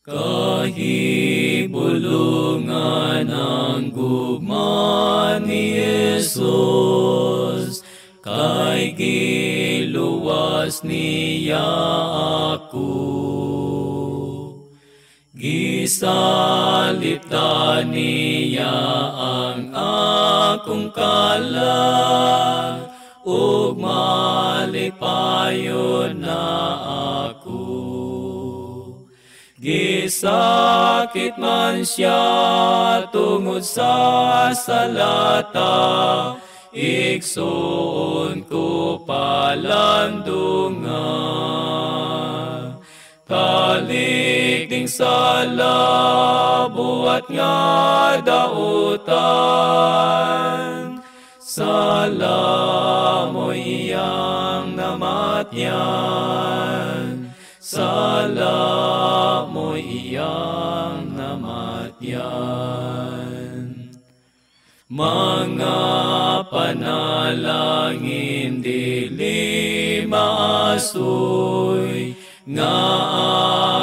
Kahibulungan ang gugma ni Jesus, kay giluwas niya ako. Gisalita niya ang akong kalag, ug malipayon na ako. Gisakit man siya tungod sa salata, igsoon ko palandunga. Talikding sala buhat nga dautan, sala mo iyang namatyan, sala mo iyang namatyan. Mga panalangin dili maasoy, nga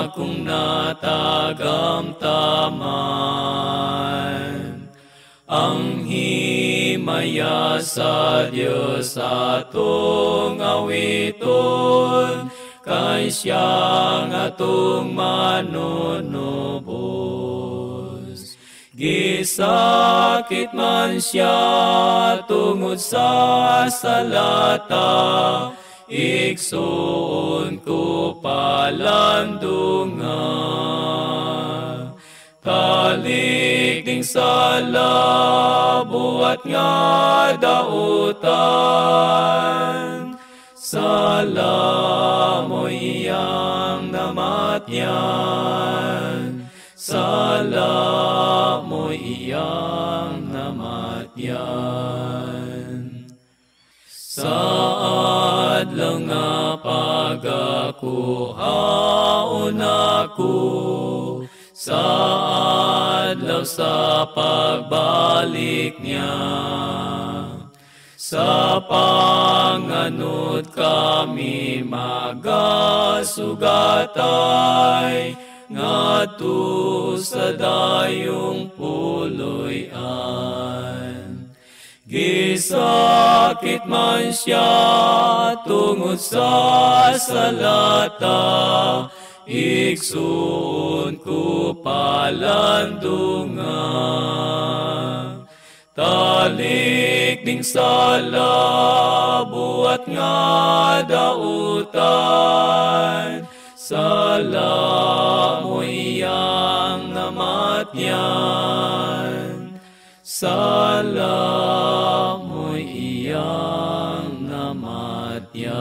akong natagamtaman. Ang himaya sa Diyos atong awiton, kay siyang atong manunubos. Gisakit man siya tungod sa salata, igsoon ko palandunga. Talikding sala buhat nga dautan, sala mo iyang namatyan, sala mo iyang namatyan. Saad lang nga pagakuhaon ako, saad lang sa pagbalik niya. Sa panganod kami magasugatay, ngadto sa dayong puloy-an. Gisakit man siya tungod sa salata, igsoon ko palandunga. Talikding sala buhat nga dautan, sala mo iyang namatyan, sala mo iyang namatyan.